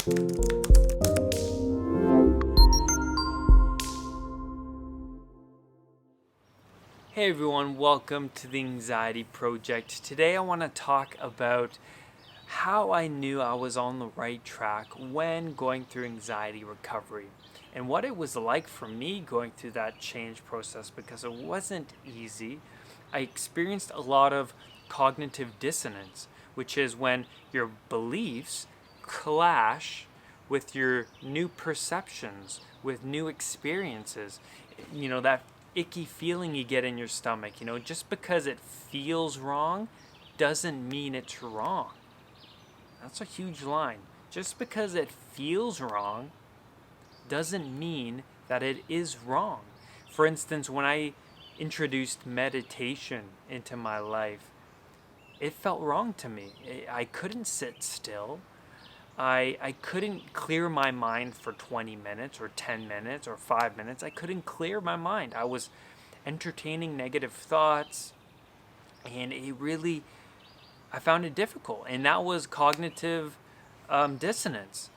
Hey everyone, welcome to the Anxiety Project. Today I want to talk about how I knew I was on the right track when going through anxiety recovery and what it was like for me going through that change process, because it wasn't easy. I experienced a lot of cognitive dissonance, which is when your beliefs clash with your new perceptions, with new experiences. That icky feeling you get in your stomach, just because it feels wrong doesn't mean it's wrong. That's a huge line. Just because it feels wrong doesn't mean that it is wrong. For instance, when I introduced meditation into my life, it felt wrong to me. I couldn't sit still. I couldn't clear my mind for 20 minutes or 10 minutes or 5 minutes. I couldn't clear my mind. I was entertaining negative thoughts, and I found it difficult. And that was cognitive dissonance.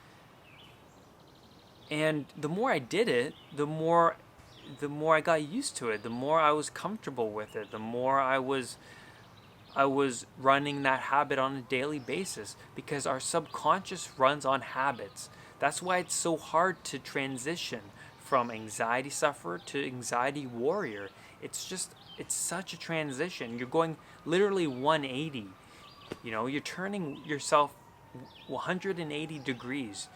And the more I did it, the more I got used to it, the more I was comfortable with it, the more I was running that habit on a daily basis, because our subconscious runs on habits. That's why it's so hard to transition from anxiety sufferer to anxiety warrior. It's such a transition. You're going literally 180. You're turning yourself 180 degrees.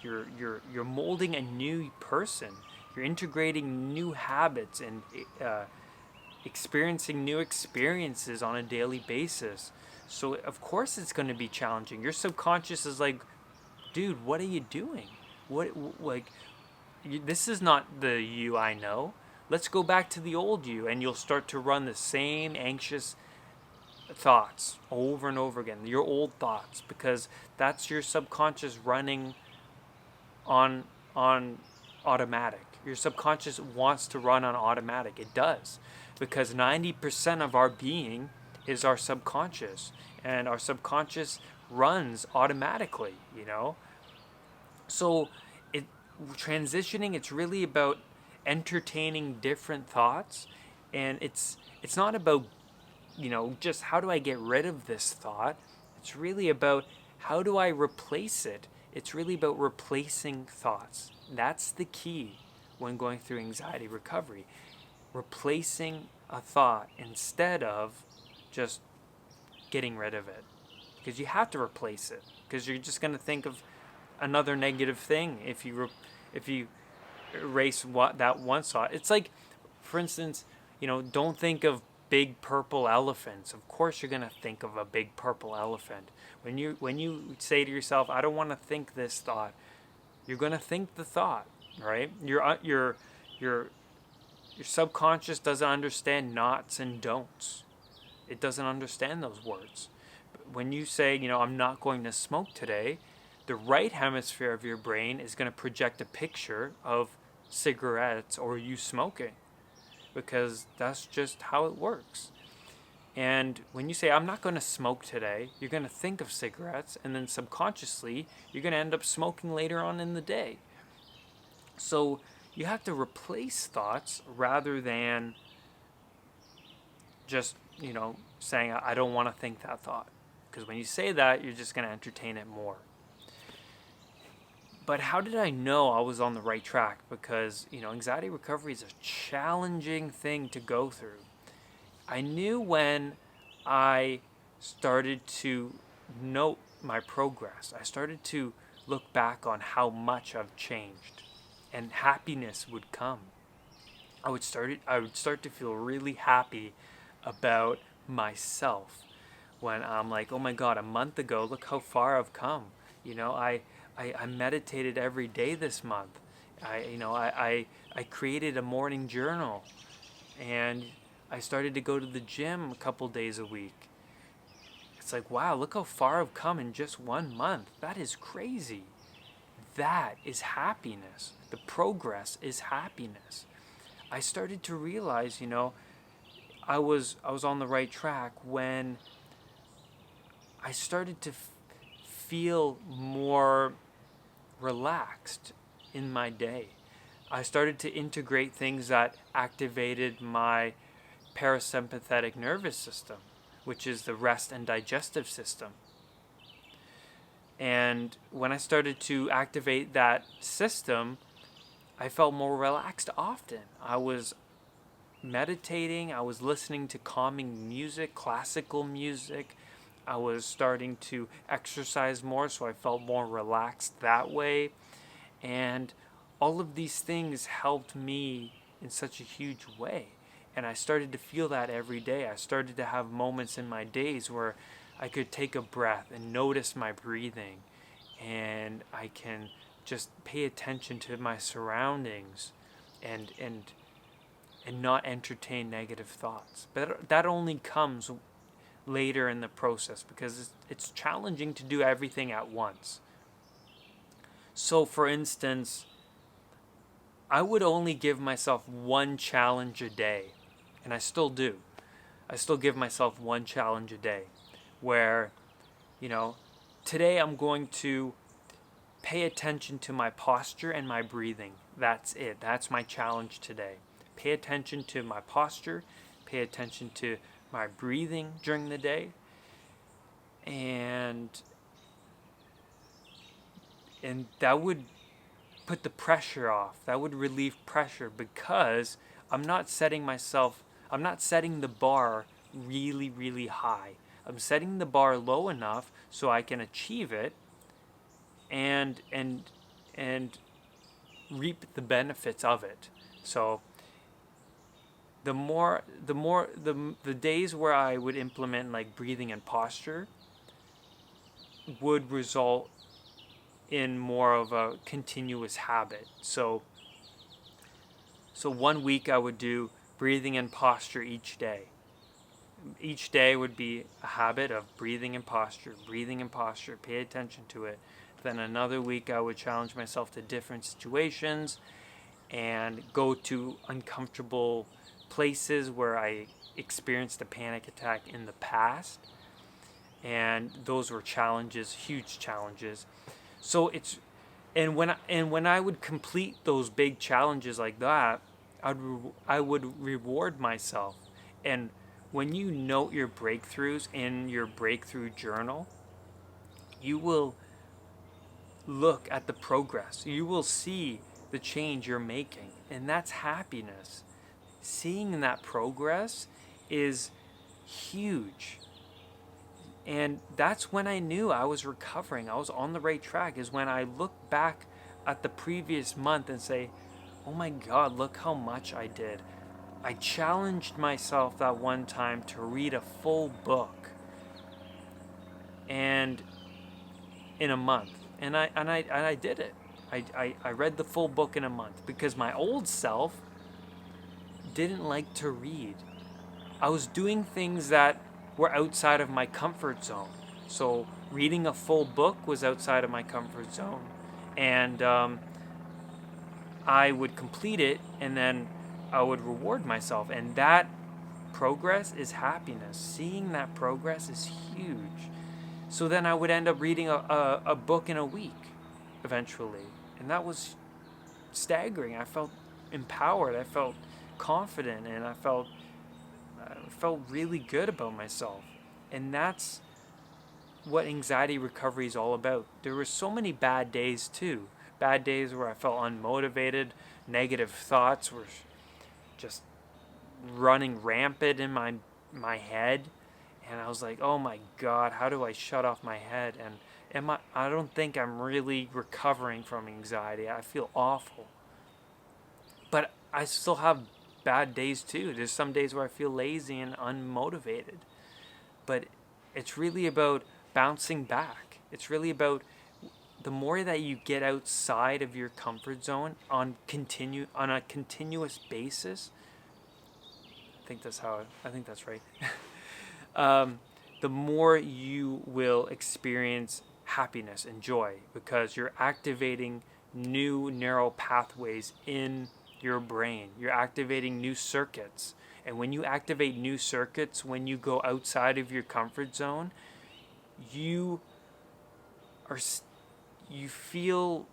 You're molding a new person. You're integrating new habits and experiencing new experiences on a daily basis. So of course it's going to be challenging. Your subconscious is like, dude, what are you doing? This is not the you I know. Let's go back to the old you, and you'll start to run the same anxious thoughts over and over again, your old thoughts, because that's your subconscious running on automatic. Your subconscious wants to run on automatic. It does, because 90% of our being is our subconscious, and our subconscious runs automatically. So transitioning, it's really about entertaining different thoughts, and it's not about just how do I get rid of this thought. It's really about how do I replace it. It's really about replacing thoughts. That's the key when going through anxiety recovery. Replacing a thought instead of just getting rid of it. Because you have to replace it. Because you're just going to think of another negative thing if you erase that one thought. It's like, for instance, don't think of big purple elephants. Of course you're going to think of a big purple elephant. When you say to yourself, I don't want to think this thought, you're going to think the thought, right? Your subconscious doesn't understand nots and don'ts. It doesn't understand those words. But when you say, I'm not going to smoke today, the right hemisphere of your brain is going to project a picture of cigarettes or you smoking, because that's just how it works. And when you say, I'm not going to smoke today, you're going to think of cigarettes, and then subconsciously, you're going to end up smoking later on in the day. So you have to replace thoughts rather than just, saying, I don't want to think that thought. Because when you say that, you're just going to entertain it more. But how did I know I was on the right track? Because, anxiety recovery is a challenging thing to go through. I knew when I started to note my progress. I started to look back on how much I've changed, and happiness would come. I would start to feel really happy about myself when I'm like, oh my God, a month ago, look how far I've come. I meditated every day this month. I created a morning journal, and I started to go to the gym a couple days a week. It's like, wow, look how far I've come in just 1 month. That is crazy. That is happiness. The progress is happiness. I started to realize, I was on the right track when I started to feel more relaxed in my day. I started to integrate things that activated my parasympathetic nervous system, which is the rest and digestive system. And when I started to activate that system, I felt more relaxed often. I was meditating, I was listening to calming music, classical music. I was starting to exercise more, so I felt more relaxed that way. And all of these things helped me in such a huge way. And I started to feel that every day. I started to have moments in my days where I could take a breath and notice my breathing. And I can just pay attention to my surroundings and not entertain negative thoughts. But that only comes later in the process because it's challenging to do everything at once. So for instance, I would only give myself one challenge a day, and I still do. I still give myself one challenge a day where, today I'm going to pay attention to my posture and my breathing. That's it. That's my challenge today. Pay attention to my posture, pay attention to my breathing during the day, and that would put the pressure off. That would relieve pressure because I'm not setting the bar really, really high. I'm setting the bar low enough so I can achieve it and reap the benefits of it. So the days where I would implement like breathing and posture would result in more of a continuous habit. So 1 week I would do breathing and posture each day. Each day would be a habit of breathing and posture, pay attention to it. Then another week I would challenge myself to different situations and go to uncomfortable places where I experienced a panic attack in the past. And those were challenges, huge challenges. So when I would complete those big challenges like that, I would reward myself. And when you note your breakthroughs in your breakthrough journal, you will look at the progress. You will see the change you're making, and that's happiness. Seeing that progress is huge. And that's when I knew I was recovering. I was on the right track, is when I look back at the previous month and say, oh my God, look how much I did. I challenged myself that one time to read a full book and in a month. And I did it. I read the full book in a month because my old self didn't like to read. I was doing things that were outside of my comfort zone. So reading a full book was outside of my comfort zone. And I would complete it and then I would reward myself. And that progress is happiness. Seeing that progress is huge. So then I would end up reading a book in a week eventually. And that was staggering. I felt empowered. I felt confident, and I felt really good about myself. And that's what anxiety recovery is all about. There were so many bad days too. Bad days where I felt unmotivated, negative thoughts were just running rampant in my head. And I was like, oh my God, how do I shut off my head? And I don't think I'm really recovering from anxiety. I feel awful. But I still have bad days too. There's some days where I feel lazy and unmotivated. But it's really about bouncing back. It's really about the more that you get outside of your comfort zone on a continuous basis. I think that's right. The more you will experience happiness and joy because you're activating new neural pathways in your brain. You're activating new circuits. And when you activate new circuits, when you go outside of your comfort zone, you feel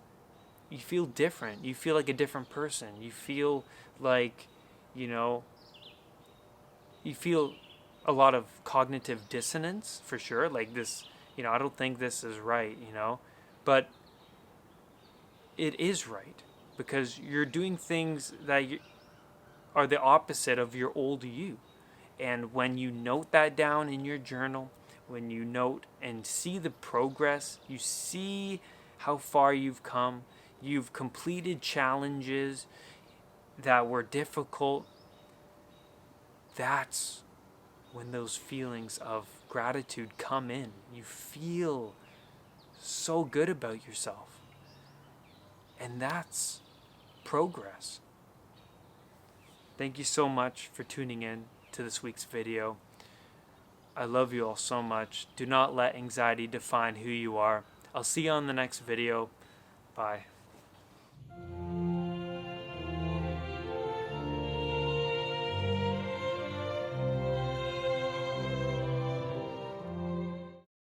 feel different. You feel like a different person. You feel like, you know, you feel a lot of cognitive dissonance for sure. Like this, I don't think this is right, but it is right because you're doing things that are the opposite of your old you. And when you note that down in your journal, when you note and see the progress, you see how far you've come, you've completed challenges that were difficult, that's when those feelings of gratitude come in. You feel so good about yourself. And that's progress. Thank you so much for tuning in to this week's video. I love you all so much. Do not let anxiety define who you are. I'll see you on the next video. Bye.